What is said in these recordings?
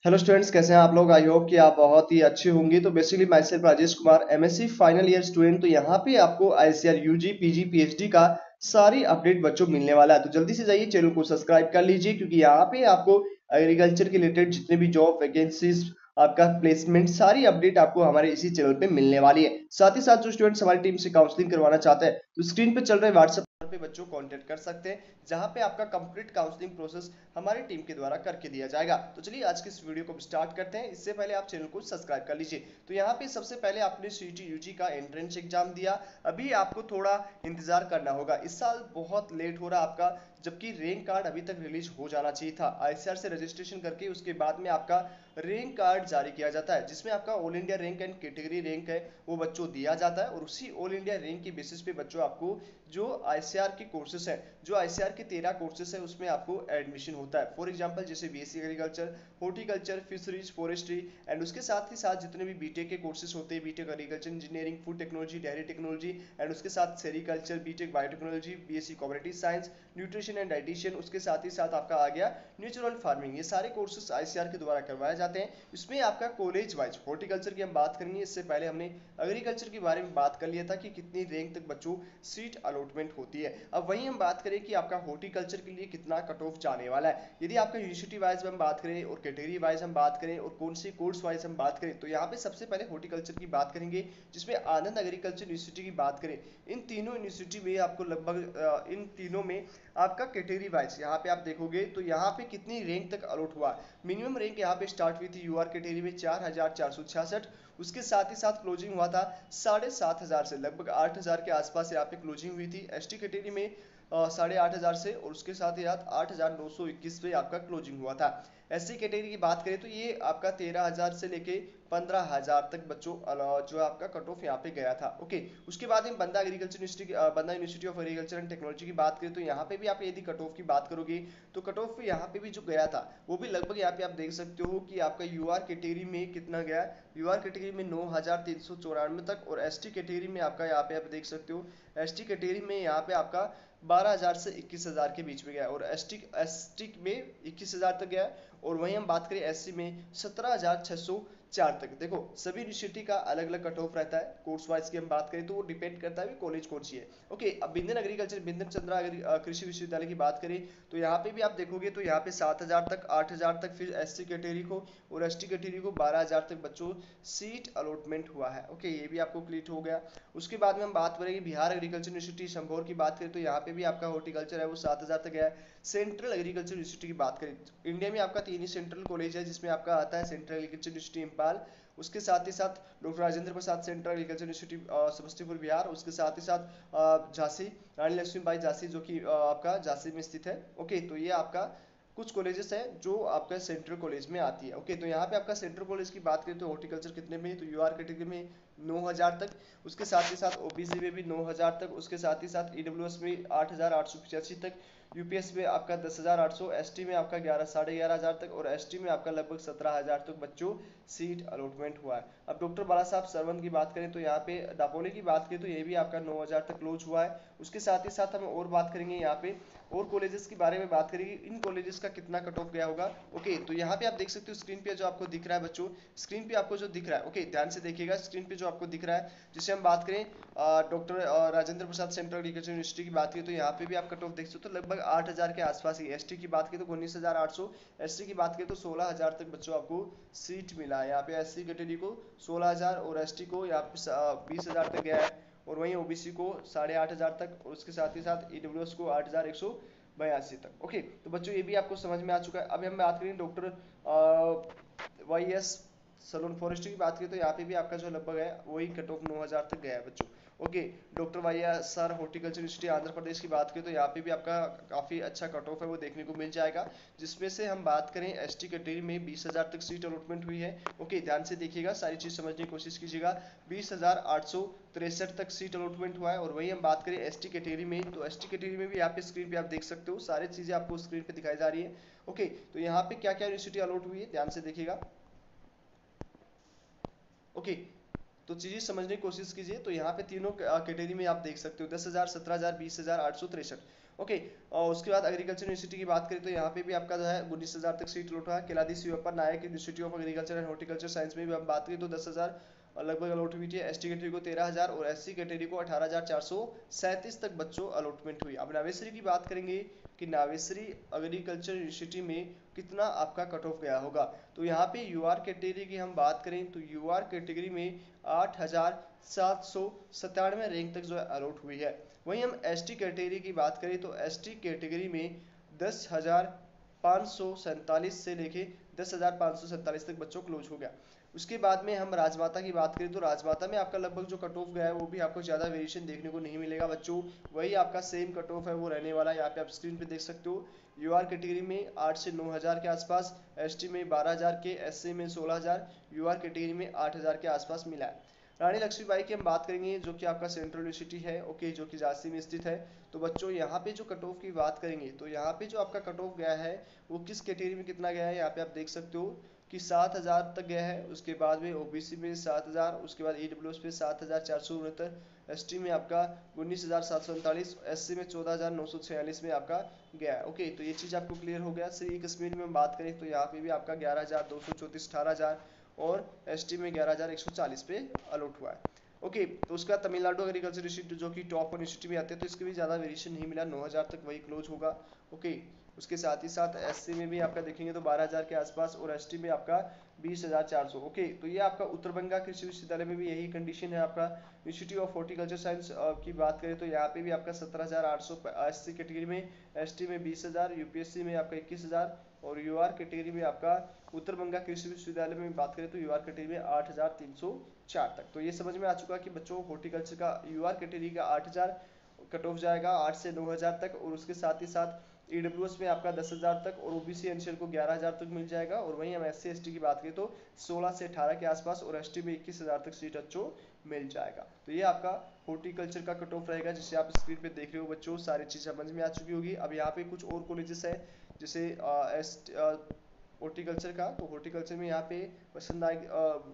Hello students, कैसे हैं आप लोग। आई होप कि आप बहुत ही अच्छे होंगे। तो basically my self Rajesh Kumar, MSc final year student. तो यहाँ पे आपको आईसीआर यूजी पीजी पीएचडी का सारी अपडेट बच्चों मिलने वाला है। तो जल्दी से जाइए, चैनल को सब्सक्राइब कर लीजिए, क्योंकि यहाँ पे आपको एग्रीकल्चर के रिलेटेड जितने भी जॉब वैकेंसीज, आपका प्लेसमेंट, सारी अपडेट आपको हमारे इसी चैनल पे मिलने वाली है। साथ ही साथ जो स्टूडेंट्स हमारी टीम से काउंसलिंग करवाना चाहते हैं, तो स्क्रीन पे चल रहे व्हाट्सएप पे बच्चों कांटेक्ट कर सकते हैं, जहां पे आपका कंप्लीट काउंसलिंग प्रोसेस हमारी टीम के द्वारा करके दिया जाएगा। तो चलिए आज की इस वीडियो को स्टार्ट करते हैं। इससे पहले आप चैनल को सब्सक्राइब कर लीजिए। तो यहाँ पे सबसे पहले आपने सीटी यूजी का एंट्रेंस एग्जाम दिया, अभी आपको थोड़ा इंतजार करना होगा। इस साल बहुत लेट हो रहा है आपका, जबकि रैंक कार्ड अभी तक रिलीज हो जाना चाहिए था। आईसीआर से रजिस्ट्रेशन करके उसके बाद में आपका रैंक कार्ड जारी किया जाता है, जिसमें आपका all India rank and category rank है वो बच्चों दिया जाता है। और उसी ऑल इंडिया रैंक की बेसिस पे बच्चों आपको जो आईसीआर के कोर्सेस है, जो आईसीआर के 13 कोर्सेस है, उसमें आपको एडमिशन होता है। फॉर एग्जांपल जैसे BSc agriculture, horticulture, fisheries, forestry and उसके साथ ही साथ जितने भी बीटेक के कोर्सेज होते हैं, BTech agriculture engineering, food technology, dairy technology and उसके साथ sericulture, BTech biotechnology, BSc cognitive science, nutrition and dietitian, उसके साथ ही साथ आपका आ गया नेचुरल फार्मिंग। ये सारे कोर्सेज आईसीआर के द्वारा करवाए जाते हैं। इसमें आपका कॉलेज वाइज हॉर्टिकल्चर की हम बात करेंगे, इससे पहले हमने एग्रीकल्चर के बारे में बात कर लिया था कि कितनी रैंक तक बच्चों सीट अलॉटमेंट होती है। अब वहीं हम बात करें कि आपका हॉर्टिकल्चर के लिए कितना कट ऑफ जाने वाला है। यदि आपका यूनिवर्सिटी वाइज हम बात करें और कैटेगरी वाइज हम बात करें और कौन सी कोर्स वाइज हम बात करें, तो यहाँ पे सबसे पहले हॉर्टिकल्चर की बात करेंगे, जिसमें आनंद एग्रीकल्चर यूनिवर्सिटी की बात करें। इन तीनों यूनिवर्सिटी में आपको लगभग इन तीनों में आपका कैटेगरी वाइज यहाँ पे आप देखोगे तो यहाँ पे कितनी रैंक तक अलॉट हुआ। मिनिमम रैंक यहाँ पे स्टार्ट हुई थी यूआर कैटेगरी में 4466। उसके साथ ही साथ क्लोजिंग हुआ था 7500 से, लगभग 8000 के आसपास यहाँ पे क्लोजिंग हुई थी। एसटी कैटेगरी में 8500 से, और उसके साथ ही साथ 8921 पे आपका क्लोजिंग हुआ था। एससी कैटेगरी की बात करें तो ये आपका 13000 से लेके 15000 तक बच्चों जो आपका कट ऑफ यहाँ पे गया था। ओके, उसके बाद हम बंदा एग्रीकल्चर यूनिवर्सिटी, बंदा university of agriculture and technology की बात करें, तो यहाँ पे भी आप यदि कट ऑफ की बात करोगे तो कट ऑफ यहाँ पे भी जो गया था वो भी लगभग यहाँ पे आप देख सकते हो कि आपका यूआर कैटेगरी में कितना गया। यूआर कैटेगरी में 9394 तक, और एसटी कैटेगरी में आपका यहाँ पे आप देख सकते हो, एसटी कैटेगरी में यहाँ पे आपका 12000 से 21000 के बीच में गया, और एसटी एसटी में 21000 तक गया। और वहीं हम बात करें एससी में 17604 तक। देखो सभी यूनिवर्सिटी का अलग अलग कट ऑफ रहता है। कोर्स वाइज की हम बात करें तो वो डिपेंड करता है कॉलेज कौन सी है। ओके, अब बिंदन एग्रीकल्चर, बिंदन चंद्रा कृषि विश्वविद्यालय की बात करें तो यहाँ पे भी आप देखोगे तो यहाँ पे 7000 तक, 8000 तक, फिर एससी कैटेगरी को और एसटी कैटेगरी को 12000 तक बच्चों सीट अलॉटमेंट हुआ है। ओके, ये भी आपको क्लियर हो गया। उसके बाद में हम बात करेंगे बिहार एग्रीकल्चर यूनिवर्सिटी संभौर की बात करें तो यहाँ पे भी आपका हॉर्टिकल्चर है वो 7000 तक गया है। सेंट्रल एग्रीकल्चर यूनिवर्सिटी की बात करें, इंडिया में आपका 3 ही सेंट्रल कॉलेज है, जिसमें आपका आता है सेंट्रल एग्रीकल्चर यूनिवर्सिटी इम्फाल, उसके साथ ही साथ doctor Rajendra Prasad central agriculture university Samastipur Bihar, उसके साथ ही साथ झांसी, रानी लक्ष्मीबाई झांसी, जो कि आपका झांसी में स्थित है। ओके, तो ये आपका कुछ कॉलेजेस हैं जो आपका सेंट्रल कॉलेज में आती है। ओके, तो यहाँ पे आपका सेंट्रल कॉलेज की बात करें तो हॉर्टिकल्चर कितने में, तो यूआर कैटेगरी में 9000 तक, उसके साथ ही साथ ओबीसी में भी 9000 तक, उसके साथ ही साथ ईडब्ल्यूएस में 8885 तक, यूपीएस में आपका 10800, एसटी में आपका 11,500 तक, और एसटी में आपका लगभग 17000 तक बच्चों सीट अलॉटमेंट हुआ है। अब डॉक्टर बाला साहब सरवंत की बात करें तो यहाँ पे दापोली की बात करें तो ये भी आपका 9000 तक क्लोज हुआ है। उसके साथ ही साथ हम और बात करेंगे यहाँ पे और कॉलेजेस के बारे में बात करेंगे, इन कॉलेजेस का कितना कट ऑफ गया होगा। ओके, तो यहाँ पे आप देख सकते हो स्क्रीन पे जो आपको दिख रहा है बच्चों, स्क्रीन पे आपको जो दिख रहा है, ओके ध्यान से देखिएगा, स्क्रीन पे जो आपको दिख रहा है, जिसे हम बात करें doctor Rajendra Prasad central agriculture university की बात करें तो यहाँ पे भी आप कट ऑफ देख सकते हो, तो लगभग 8000 के आसपास ही। एसटी की बात करें तो 19800, एसटी की बात करें तो 16000 तक बच्चों आपको सीट मिला है। यहाँ पे एससी कैटेगरी को 16000 और एसटी को यहाँ पे 20000 तक गया है, और वहीं ओबीसी को 8500 तक, और उसके साथ ही साथ ईडब्ल्यूएस को 8182 तक। ओके, तो बच्चों ये भी आपको समझ में आ चुका है। अब हम बात करें doctor Y S Solan forestry की बात करें तो यहाँ पे भी आपका जो लगभग है वही कट ऑफ 9000 तक गया है बच्चों। Okay, doctor Y S R horticulture university Andhra Pradesh की बात करें तो यहाँ पे भी आपका काफी अच्छा कट ऑफ है वो देखने को मिल जाएगा, जिसमें से हम बात करें एसटी कैटेगरी में 20000 तक सीट अलॉटमेंट हुई है। ओके, ध्यान से देखिएगा, सारी चीज समझने की कोशिश कीजिएगा। 20863 तक सीट अलॉटमेंट हुआ है। और वही हम बात करें एसटी कैटेगरी में, तो एसटी कैटेगरी में भी यहाँ पे स्क्रीन पे आप देख सकते हो, सारी चीजें आपको स्क्रीन पे दिखाई जा रही है। ओके, तो यहाँ पे क्या क्या यूनिवर्सिटी अलॉट हुई है ध्यान से देखिएगा। ओके, तो चीजें समझने की कोशिश कीजिए। तो यहाँ पे तीनों कैटेगरी में आप देख सकते हो 10,000, 17,000, 20,000, 863। ओके। और उसके बाद एग्रीकल्चर यूनिवर्सिटी की बात करें तो यहाँ पे भी आपका जो है 19,000 तक सीट अलॉट हुआ है। Keladi Shivappa Nayak university of agriculture and horticulture science में भी हम बात करें तो 10,000 लगभग अलॉट हुई थी। एसटी कैटेगरी को 13,000 और एससी कैटेगरी को 18,437 तक बच्चों अलॉटमेंट हुई। अब नावेसरी की बात करेंगे कि नावेसरी एग्रीकल्चर यूनिवर्सिटी में कितना आपका कट ऑफ गया होगा। तो यहाँ पे यूआर कैटेगरी की हम बात करें तो यूआर कैटेगरी में 8,797 रैंक तक जो है अलॉट हुई है। वहीं हम एसटी कैटेगरी की बात करें तो एसटी कैटेगरी में 10,547 से लेके 10,547 तक बच्चों क्लोज हो गया। उसके बाद में हम राजमाता की बात करें तो राजमाता में आपका लगभग जो कट ऑफ गया है वो भी आपको ज़्यादा वेरिएशन देखने को नहीं मिलेगा बच्चों। वही आपका सेम कट ऑफ है वो रहने वाला है। यहाँ पे आप स्क्रीन पे देख सकते हो। यूआर कैटेगरी में 8 से 9,000 के आसपास, एसटी में 12,000 के, एससी में 16,000, यूआर कैटेगरी में 8,000 के आसपास मिला है। रानी लक्ष्मीबाई की हम बात करेंगे जो कि आपका सेंट्रल यूनिवर्सिटी है, ओके, जो कि झांसी में स्थित है। तो बच्चों यहाँ पे जो कट ऑफ की बात करेंगे तो यहाँ पे जो आपका कट ऑफ गया है वो किस कैटेगरी में कितना गया है यहाँ पे आप देख सकते हो कि 7,000 तक गया है। उसके बाद में ओबीसी में 7,000, उसके बाद ईडब्ल्यूएस पे 7,469, एसटी में आपका 19,739, एससी में 14,946 में आपका गया है। ओके, तो ये चीज़ आपको क्लियर हो गया। श्री कश्मीर में हम बात करें तो यहाँ पे भी आपका 11,234, 18,000 और एसटी में 11,140 पे अलॉट हुआ है। ओके, तो उसका तमिलनाडु एग्रीकल्चर यूनिवर्सिटी जो कि टॉप यूनिवर्सिटी में आते हैं तो इसके भी ज़्यादा वेरिएशन नहीं मिला, 9,000 तक वही क्लोज होगा। ओके, उसके साथ ही साथ एससी में भी आपका देखेंगे तो 12,000 के आसपास और एसटी में आपका 20,400। ओके, तो ये आपका उत्तर बंगा कृषि विश्वविद्यालय में भी यही कंडीशन है। आपका यूनिवर्सिटी ऑफ हॉर्टिकल्चर साइंस की बात करें तो यहाँ पे भी आपका 17,800 एससी कैटेगरी में, एसटी में 20,000, यूपीएससी में आपका 21,000 और यूआर कैटेगरी में आपका उत्तर बंगा कृषि विश्वविद्यालय में बात करें तो यूआर कैटेगरी में 8,304 तक। तो ये समझ में आ चुका कि बच्चों हॉर्टिकल्चर का यूआर कैटेगरी का 8,000 कट ऑफ जाएगा, 8 से 9,000 तक, और उसके साथ ही साथ ईडब्ल्यूएस में आपका 10,000 तक और ओबीसी एनसीएल को 11,000 तक मिल जाएगा। और वहीं हम एससी एसटी की बात करें तो 16 से 18 के आसपास और एसटी में 21,000 तक सीट अच्छो मिल जाएगा। तो ये आपका हॉर्टिकल्चर का कट ऑफ रहेगा जिसे आप स्क्रीन पे देख रहे हो बच्चों। सारी चीज़ समझ में आ चुकी होगी। अब यहाँ पे कुछ और कॉलेजेस है जैसे हॉर्टिकल्चर का, तो हॉर्टिकल्चर में यहाँ पे पसंद आए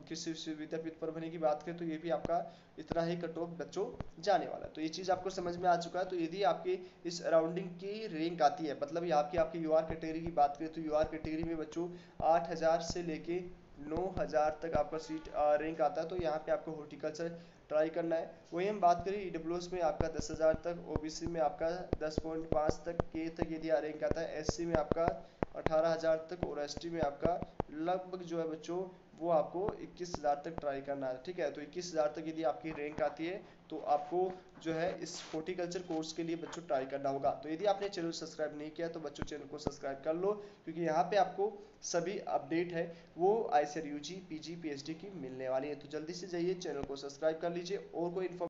कृषि विद्यापीठ परभणी की बात करें तो ये भी आपका इतना ही कट ऑफ बच्चों जाने वाला है। तो ये चीज़ आपको समझ में आ चुका है। तो यदि आपके इस अराउंडिंग की रैंक आती है, मतलब आपकी यूआर कैटेगरी की बात करें तो यूआर कैटेगरी में बच्चों 8,000 से लेके 9,000 तक आपका सीट रैंक आता है, तो यहाँ पे आपको हॉर्टिकल्चर ट्राई करना है। वही हम बात करें ईडब्ल्यूएस में आपका 10,000 तक, ओबीसी में आपका 10.5 तक के तक यदि रैंक आता है, एससी में आपका 18,000 तक और एसटी में आपका लगभग जो है बच्चों वो आपको 21,000 तक ट्राई करना है। ठीक है, तो 21,000 तक यदि आपकी रैंक आती है तो आपको जो है इस हॉर्टिकल्चर कोर्स के लिए बच्चों ट्राई करना होगा। तो यदि आपने चैनल सब्सक्राइब नहीं किया तो बच्चों चैनल को सब्सक्राइब कर लो, क्योंकि यहाँ पे आपको सभी अपडेट है वो आईसीआर यूजी पीजी पीएचडी की मिलने वाली है। तो जल्दी से जाइए चैनल को सब्सक्राइब कर लीजिए। और कोई